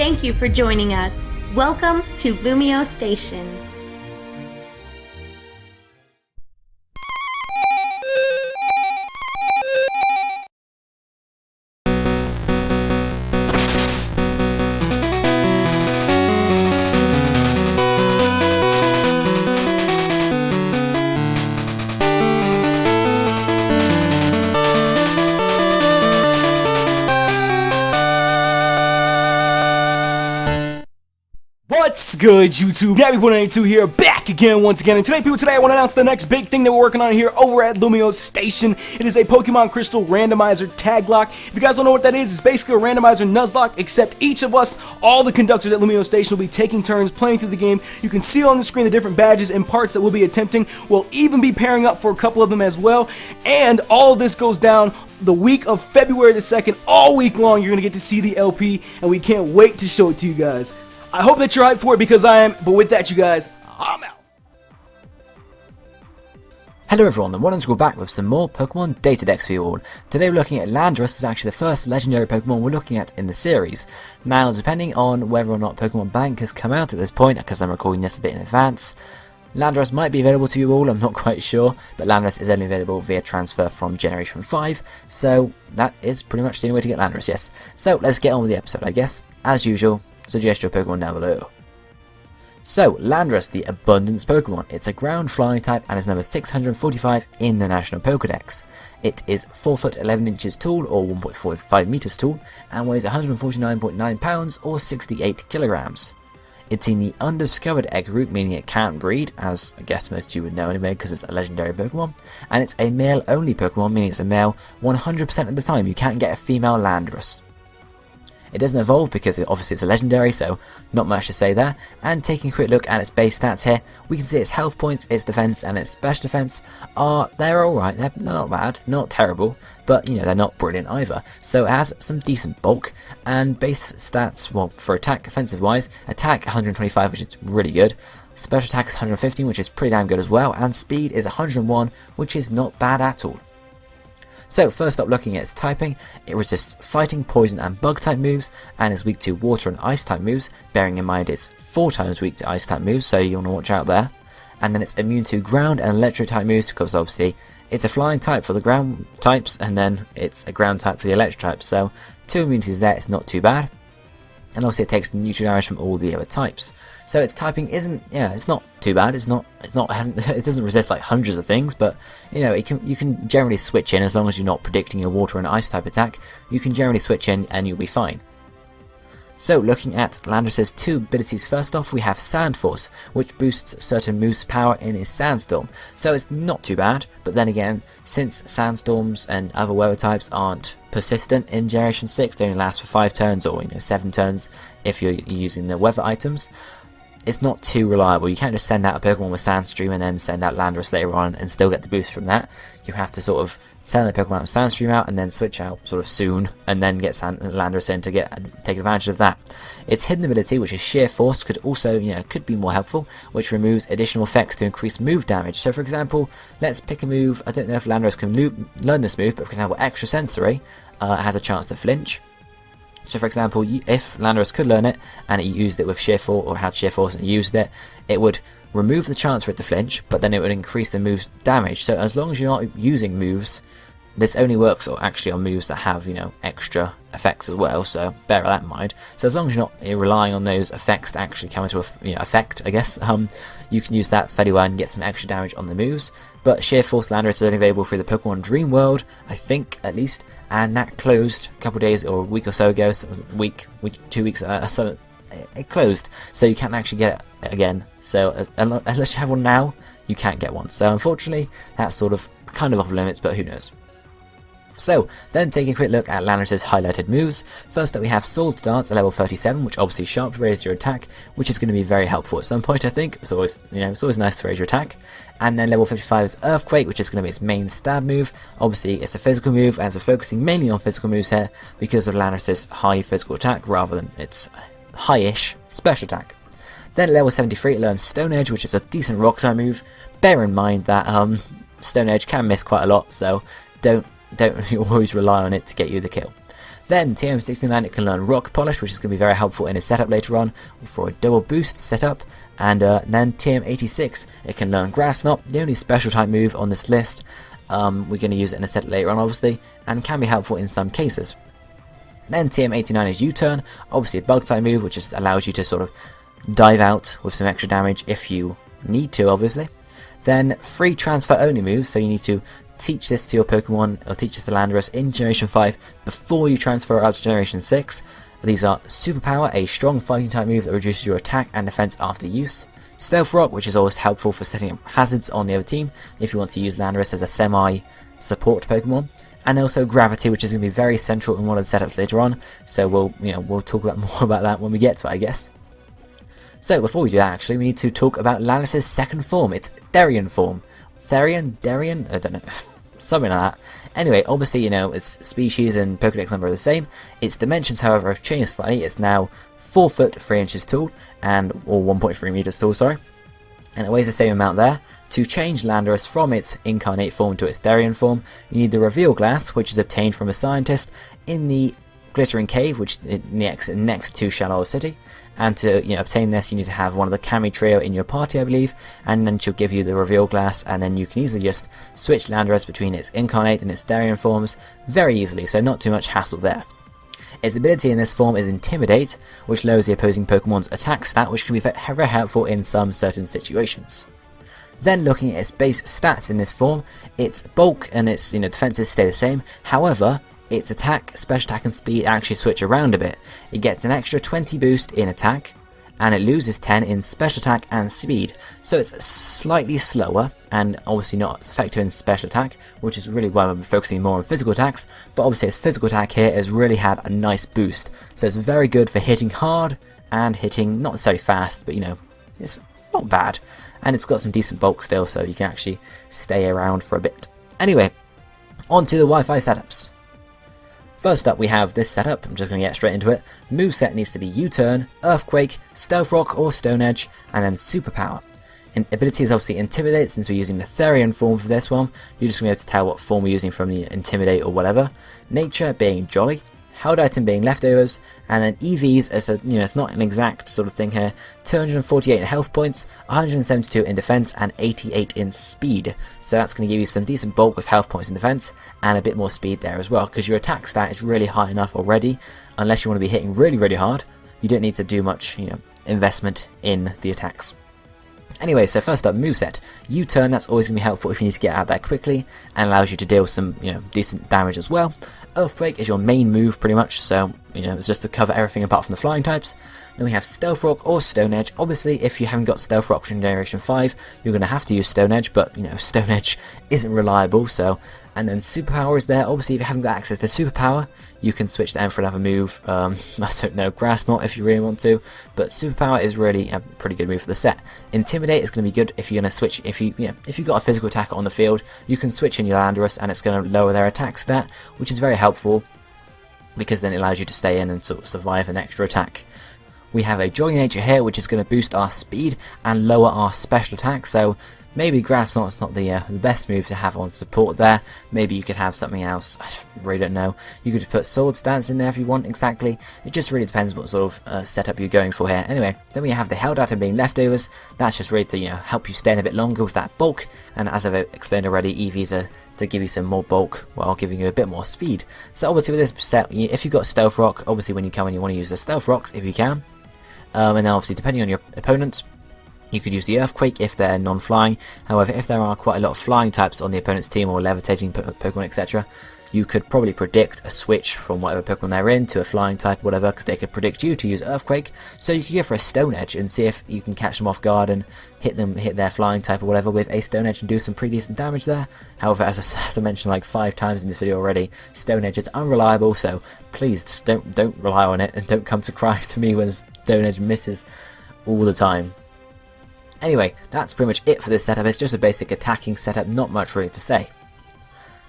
Thank you for joining us. Welcome to LumioseStation. What's good, YouTube? Nabby.82 here, back again once again. And today, I want to announce the next big thing that we're working on here over at LumioseStation. It is a Pokemon Crystal Randomizer Tag Lock. If you guys don't know what that is, it's basically a randomizer Nuzlocke, except each of us, all the conductors at LumioseStation, will be taking turns playing through the game. You can see on the screen the different badges and parts that we'll be attempting. We'll even be pairing up for a couple of them as well. And all of this goes down the week of February the 2nd. All week long, you're going to get to see the LP, and we can't wait to show it to you guys. I hope that you're hyped for it because I am, but with that, you guys, I'm out. Hello everyone, TheOneIntegral back with some more Pokemon DataDex for you all. Today we're looking at Landorus, which is actually the first legendary Pokemon we're looking at in the series. Now, depending on whether or not Pokemon Bank has come out at this point, because I'm recording this a bit in advance, Landorus might be available to you all, I'm not quite sure, but Landorus is only available via transfer from Generation 5, so that is pretty much the only way to get Landorus, yes. So let's get on with the episode, I guess. As usual, suggest your Pokemon down below. So, Landorus, the Abundance Pokemon. It's a ground flying type and is number 645 in the National Pokédex. It is 4 foot 11 inches tall, or 1.45 meters tall, and weighs 149.9 pounds, or 68 kilograms. It's in the undiscovered egg group, meaning it can't breed, as I guess most of you would know anyway, because it's a legendary Pokemon. And it's a male-only Pokemon, meaning it's a male 100% of the time. You can't get a female Landorus. It doesn't evolve because obviously it's a legendary, so not much to say there. And taking a quick look at its base stats here, we can see its health points, its defense, and its special defense they're alright. They're not bad, not terrible, but you know, they're not brilliant either. So it has some decent bulk, and base stats, well, for attack offensive wise, attack 125, which is really good. Special attack is 115, which is pretty damn good as well, and speed is 101, which is not bad at all. So first up, looking at its typing, it resists fighting, poison and bug type moves, and is weak to water and ice type moves, bearing in mind it's 4 times weak to ice type moves, so you want to watch out there. And then it's immune to ground and electric type moves, because obviously it's a flying type for the ground types, and then it's a ground type for the electric types, so 2 immunities there, it's not too bad. And also it takes neutral damage from all the other types. So its typing isn't, it's not too bad. It doesn't resist like hundreds of things, but you know, you can generally switch in as long as you're not predicting a water and ice type attack. You can generally switch in and you'll be fine. So looking at Landorus's 2 abilities, first off we have Sand Force, which boosts certain moves' power in his Sandstorm. So it's not too bad, but then again, since Sandstorms and other weather types aren't persistent in Generation 6, they only last for 5 turns or 7 turns if you're using the weather items. It's not too reliable. You can't just send out a Pokemon with Sandstream and then send out Landorus later on and still get the boost from that. You have to sort of send the Pokemon with Sandstream out and then switch out sort of soon and then get Landorus in to take advantage of that. Its hidden ability, which is Sheer Force, could also, could be more helpful, which removes additional effects to increase move damage. So for example, let's pick a move. I don't know if Landorus can learn this move, but for example, Extra Sensory has a chance to flinch. So for example, if Landorus could learn it, and it used it with Sheer Force, or had Sheer Force and used it, it would remove the chance for it to flinch, but then it would increase the move's damage. So as long as you're not using moves, this only works actually on moves that have, extra effects as well, so bear that in mind. So as long as you're not relying on those effects to actually come into effect, I guess, you can use that fairly well and get some extra damage on the moves. But Sheer Force Landorus is only available through the Pokemon Dream World, I think, at least, and that closed a couple of days or a week or so ago, week, 2 weeks, so it closed, so you can't actually get it again. So unless you have one now, you can't get one. So unfortunately, that's sort of kind of off limits, but who knows. So, then taking a quick look at Landorus's highlighted moves. First up we have Sword Dance at level 37, which obviously sharp raises your attack, which is going to be very helpful at some point, I think. It's always, it's always nice to raise your attack. And then level 55 is Earthquake, which is going to be its main stab move. Obviously it's a physical move, as we're focusing mainly on physical moves here because of Landorus's high physical attack rather than its high-ish special attack. Then at level 73 it learns Stone Edge, which is a decent rock type move. Bear in mind that Stone Edge can miss quite a lot, so don't always rely on it to get you the kill. Then TM69, it can learn Rock Polish, which is going to be very helpful in its setup later on for a double boost setup. And then TM86, it can learn Grass Knot, the only special type move on this list. We're going to use it in a setup later on, obviously, and can be helpful in some cases. Then TM89 is U-Turn, obviously a bug type move, which just allows you to sort of dive out with some extra damage if you need to, obviously. Then free transfer only moves, so you need to teach this to your Pokemon, or teach this to Landorus in Generation 5 before you transfer it up to Generation 6. These are Superpower, a strong fighting type move that reduces your attack and defense after use. Stealth Rock, which is always helpful for setting up hazards on the other team if you want to use Landorus as a semi-support Pokemon. And also Gravity, which is going to be very central in one of the setups later on, so we'll talk about more about that when we get to it, I guess. So before we do that, actually, we need to talk about Landorus' second form, its Therian form. Therian? I don't know. Something like that. Anyway, obviously, its species and Pokédex number are the same. Its dimensions, however, have changed slightly. It's now 4 foot 3 inches tall, or 1.3 meters tall, sorry. And it weighs the same amount there. To change Landorus from its incarnate form to its Therian form, you need the Reveal Glass, which is obtained from a scientist in the Glittering Cave, which is next to Shallow City. And to obtain this, you need to have one of the Kami trio in your party, I believe, and then she'll give you the Reveal Glass, and then you can easily just switch Landorus between its incarnate and its Therian forms very easily, so not too much hassle there. Its ability in this form is Intimidate, which lowers the opposing Pokemon's attack stat, which can be very helpful in some certain situations. Then looking at its base stats in this form, its bulk and its defenses stay the same. However, its attack, special attack and speed actually switch around a bit. It gets an extra 20 boost in attack, and it loses 10 in special attack and speed. So it's slightly slower, and obviously not as effective in special attack, which is really why we're focusing more on physical attacks, but obviously its physical attack here has really had a nice boost. So it's very good for hitting hard, and hitting not necessarily fast, but it's not bad. And it's got some decent bulk still, so you can actually stay around for a bit. Anyway, on to the Wi-Fi setups. First up, we have this setup. I'm just going to get straight into it. Moveset needs to be U-Turn, Earthquake, Stealth Rock or Stone Edge, and then Superpower. Ability is obviously Intimidate, since we're using the Therian form for this one. You're just going to be able to tell what form we're using from the Intimidate or whatever. Nature being Jolly, Held Item being Leftovers, and then EVs as it's not an exact sort of thing here. 248 in health points, 172 in defense, and 88 in speed. So that's going to give you some decent bulk with health points in defense, and a bit more speed there as well, because your attack stat is really high enough already. Unless you want to be hitting really, really hard, you don't need to do much, investment in the attacks. Anyway, so first up, moveset. U-Turn, that's always going to be helpful if you need to get out there quickly, and allows you to deal some, decent damage as well. Earthquake is your main move, pretty much, so, it's just to cover everything apart from the flying types. Then we have Stealth Rock or Stone Edge. Obviously, if you haven't got Stealth Rock from Generation 5, you're going to have to use Stone Edge, but, Stone Edge isn't reliable, so... And then Superpower is there. Obviously, if you haven't got access to Superpower, you can switch them for another move. I don't know, Grass Knot if you really want to, but Superpower is really a pretty good move for the set. Intimidate is going to be good if you're going to switch. If you've got a physical attacker on the field, you can switch in your Landorus, and it's going to lower their attack stat, which is very helpful because then it allows you to stay in and sort of survive an extra attack. We have a Jolly Nature here, which is going to boost our speed and lower our special attack. So maybe Grass Knot's not the best move to have on support there. Maybe you could have something else. I really don't know. You could put Swords Dance in there if you want, exactly. It just really depends what sort of setup you're going for here. Anyway, then we have the Held Item being Leftovers. That's just really to help you stay in a bit longer with that bulk. And as I've explained already, EVs are to give you some more bulk while giving you a bit more speed. So obviously with this set, if you've got Stealth Rock, obviously when you come in you want to use the Stealth Rocks if you can. And then obviously depending on your opponent, you could use the Earthquake if they're non-flying. However, if there are quite a lot of flying types on the opponent's team or levitating Pokemon, etc., you could probably predict a switch from whatever Pokemon they're in to a flying type or whatever, because they could predict you to use Earthquake. So you could go for a Stone Edge and see if you can catch them off guard and hit their flying type or whatever with a Stone Edge and do some pretty decent damage there. However, as I mentioned like 5 times in this video already, Stone Edge is unreliable, so please just don't rely on it and don't come to cry to me when Stone Edge misses all the time. Anyway, that's pretty much it for this setup. It's just a basic attacking setup, not much really to say.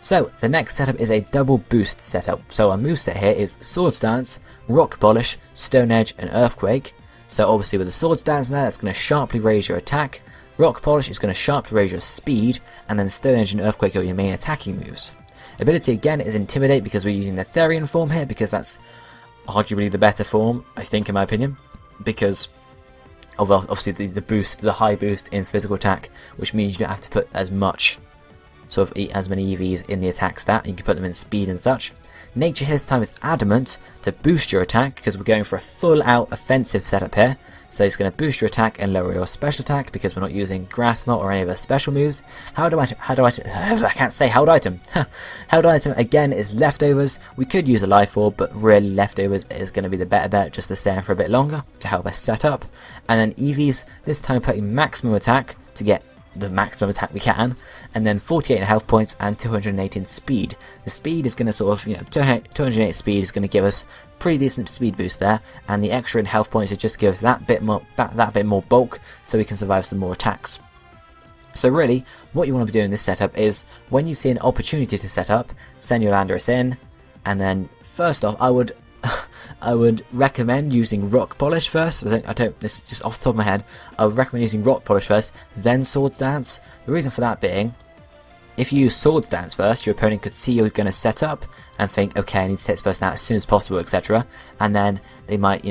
So, the next setup is a double boost setup. So our moveset here is Swords Dance, Rock Polish, Stone Edge and Earthquake. So obviously with the Swords Dance there, that's going to sharply raise your attack. Rock Polish is going to sharply raise your speed, and then Stone Edge and Earthquake are your main attacking moves. Ability again is Intimidate, because we're using the Therian form here, because that's arguably the better form, I think, in my opinion, because of obviously the high boost in physical attack, which means you don't have to put as much, sort of as many EVs in the attack stat. You can put them in speed and such. Nature this time is Adamant to boost your attack, because we're going for a full out offensive setup here. So it's going to boost your attack and lower your special attack, because we're not using Grass Knot or any of our special moves. Held item again is Leftovers. We could use a Life Orb, but really Leftovers is going to be the better bet, just to stay in for a bit longer to help us set up. And then EVs, this time putting maximum attack to get the maximum attack we can, and then 48 in health points and 208 in speed. The speed is going to sort of, 208 speed is going to give us pretty decent speed boost there, and the extra in health points is just give us that bit more bulk, so we can survive some more attacks. So really, what you want to be doing in this setup is, when you see an opportunity to set up, send your Landorus in, and then first off, I would recommend using Rock Polish first. This is just off the top of my head. I would recommend using Rock Polish first, then Swords Dance. The reason for that being, if you use Swords Dance first, your opponent could see you're going to set up and think, okay, I need to take this person out as soon as possible, etc. And then they might,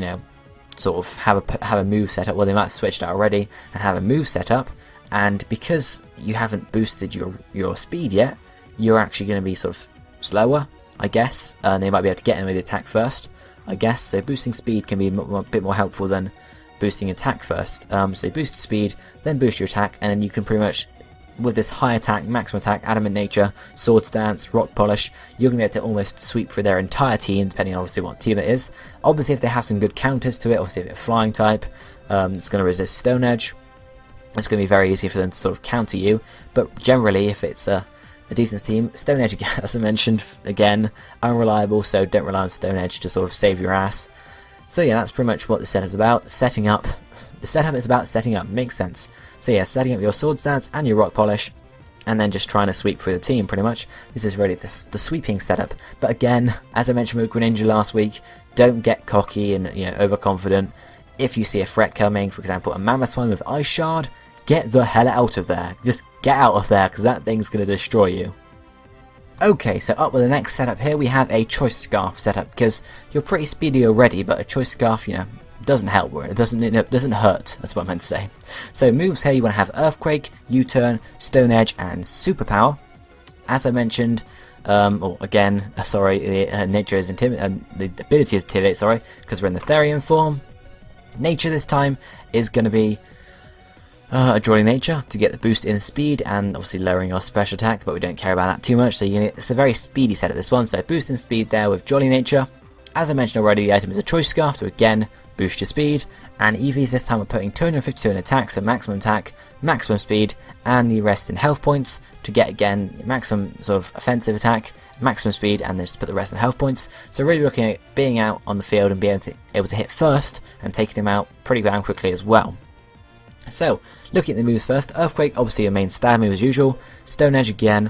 sort of have a move set up. Well, they might have switched out already and have a move set up. And because you haven't boosted your speed yet, you're actually going to be sort of slower, I guess. And they might be able to get in with the attack first, I guess. So boosting speed can be a bit more helpful than boosting attack first. So you boost speed, then boost your attack, and then you can pretty much, with this high attack, maximum attack, Adamant Nature, Sword Stance, Rock Polish, you're going to be able to almost sweep through their entire team, depending on obviously what team it is. Obviously, if they have some good counters to it, obviously if it's a flying type, it's going to resist Stone Edge. It's going to be very easy for them to sort of counter you. But generally, if it's a decent team, Stone Edge, as I mentioned, again, unreliable, so don't rely on Stone Edge to sort of save your ass. So yeah, that's pretty much what the setup is about. Setting up. The setup is about setting up, makes sense. So yeah, setting up your Sword Stance and your Rock Polish, and then just trying to sweep through the team, pretty much. This is really the sweeping setup. But again, as I mentioned with Greninja last week, don't get cocky and overconfident. If you see a threat coming, for example, a Mammoth with Ice Shard, get the hell out of there. Just get out of there, because that thing's going to destroy you. Okay, so up with the next setup here, we have a Choice Scarf setup, because you're pretty speedy already, but a Choice Scarf, doesn't help. It doesn't hurt, that's what I meant to say. So moves here, you want to have Earthquake, U-Turn, Stone Edge, and Superpower. As I mentioned, nature is Intimidate, the ability is Intimidate, because we're in the Therian form. Nature this time is going to be a Jolly Nature to get the boost in speed and obviously lowering your special attack, but we don't care about that too much, so it's a very speedy setup, this one. So boost in speed there with Jolly Nature. As I mentioned already, the item is a Choice Scarf to again boost your speed, and EVs this time we're putting 252 in attack, so maximum attack, maximum speed, and the rest in health points to get again maximum sort of offensive attack, maximum speed, and then just put the rest in health points. So really looking at being out on the field and being able to hit first and taking them out pretty damn quickly as well. So looking at the moves first, Earthquake, obviously your main stab move as usual. Stone Edge again,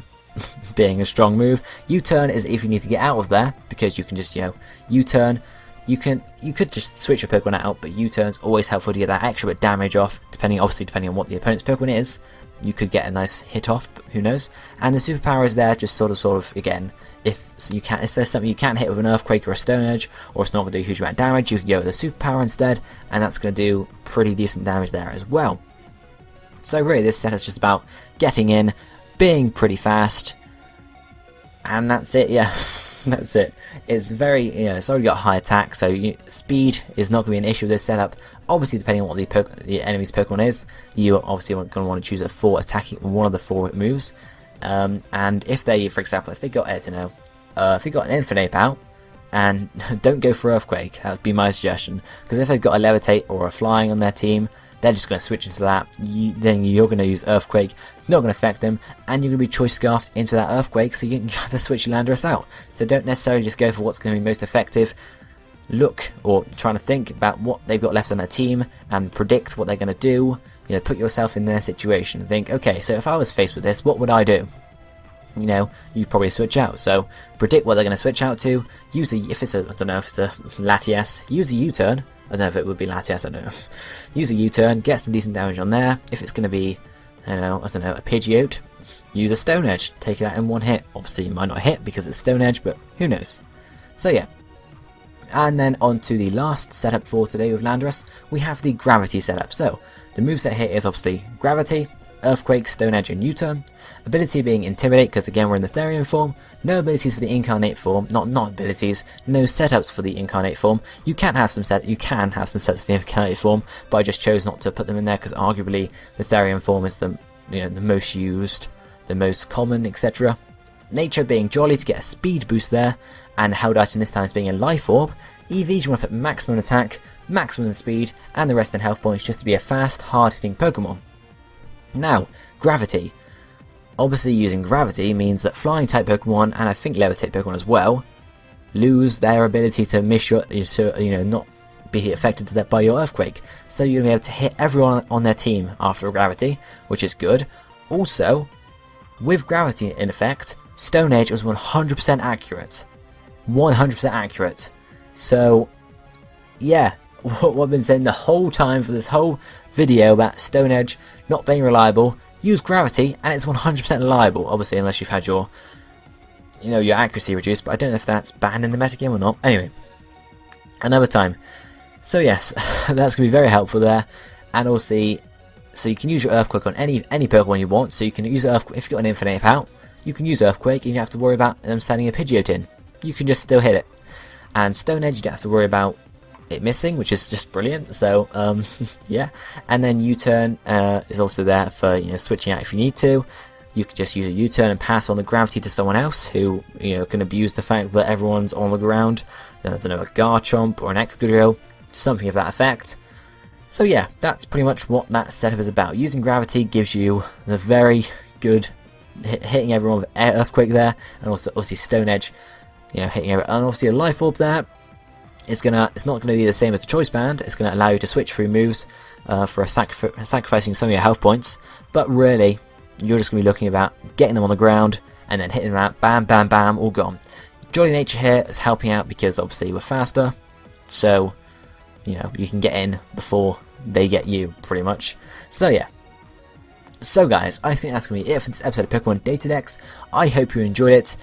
being a strong move. U-Turn is if you need to get out of there, because you can just U-Turn. You could just switch your Pokemon out, but U-Turn's always helpful to get that extra bit of damage off, depending on what the opponent's Pokemon is. You could get a nice hit off, but who knows. And the Superpower is there just sort of again, if there's something you can't hit with an Earthquake or a Stone Edge, or it's not going to do a huge amount of damage, you can go with a Superpower instead, and that's going to do pretty decent damage there as well. So really this set is just about getting in, being pretty fast, and that's it, yeah. That's it. It's very, it's already got high attack, so speed is not going to be an issue with this setup. Obviously, depending on what the enemy's Pokemon is, you obviously going to want to choose attacking one of the 4 moves. And if they, for example, if they got if they got an Infinite out, and don't go for Earthquake, that would be my suggestion. Because if they've got a Levitate or a Flying on their team, they're just going to switch into that. Then you're going to use Earthquake. It's not going to affect them, and you're going to be Choice Scarfed into that Earthquake, so you have to switch your Landorus out. So don't necessarily just go for what's going to be most effective. Look, or trying to think about what they've got left on their team and predict what they're going to do. Put yourself in their situation and think, okay, so if I was faced with this, what would I do? You'd probably switch out. So predict what they're going to switch out to. If it's a Latias, use a U-Turn. I don't know if it would be Latias, I don't know. Use a U-Turn, get some decent damage on there. If it's going to be I don't know, a Pidgeot, use a Stone Edge, take it out in one hit. Obviously it might not hit because it's Stone Edge, but who knows. So yeah. And then on to the last setup for today with Landorus, we have the Gravity setup. So the moveset here is obviously Gravity, Earthquake, Stone Edge and U-Turn. Ability being Intimidate, because again we're in the Therian form. No abilities for the Incarnate form, not abilities, no setups for the Incarnate form. You can have some sets for the Incarnate form, but I just chose not to put them in there because arguably the Therian form is the the most used, the most common, etc. Nature being Jolly to get a speed boost there, and held item this time as being a Life Orb. EVs you want to put maximum attack, maximum speed, and the rest in health points just to be a fast, hard-hitting Pokemon. Now, Gravity. Obviously using Gravity means that Flying type Pokemon, and I think Levitate Pokemon as well, lose their ability to miss your, not be affected by your Earthquake. So you're going to be able to hit everyone on their team after Gravity, which is good. Also, with Gravity in effect, Stone Edge was 100% accurate. 100% accurate. So, yeah, what I've been saying the whole time for this whole video about Stone Edge not being reliable, use Gravity and it's 100% reliable, obviously unless you've had your your accuracy reduced, but I don't know if that's banned in the metagame or not. Anyway, another time. So yes, that's going to be very helpful there, and also, so you can use your Earthquake on any Pokemon you want, so you can use Earthquake, if you've got an Infinite out, you can use Earthquake and you don't have to worry about them sending a Pidgeot in. You can just still hit it. And Stone Edge, you don't have to worry about it missing, which is just brilliant. So yeah, and then U-Turn is also there for switching out if you need to. You could just use a U-Turn and pass on the Gravity to someone else who can abuse the fact that everyone's on the ground. I don't know, a Garchomp or an Excadrill, something of that effect. So yeah, that's pretty much what that setup is about. Using Gravity gives you the very good hitting everyone with Earthquake there, and also obviously Stone Edge, hitting everyone, and obviously a Life Orb there. It's not going to be the same as the Choice Band. It's going to allow you to switch through moves for sacrificing some of your health points, but really you're just going to be looking about getting them on the ground and then hitting them out, bam, bam, bam, all gone. Jolly Nature here is helping out because obviously we're faster, so you can get in before they get you, pretty much. So yeah. So guys, I think that's going to be it for this episode of Pokemon DataDex. I hope you enjoyed it.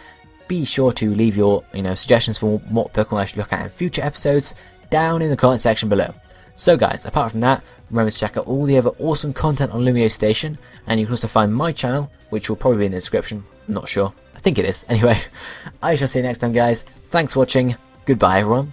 Be sure to leave your suggestions for what Pokemon I should look at in future episodes down in the comment section below. So guys, apart from that, remember to check out all the other awesome content on LumioseStation, and you can also find my channel, which will probably be in the description. I'm not sure. I think it is. Anyway, I shall see you next time guys. Thanks for watching. Goodbye everyone.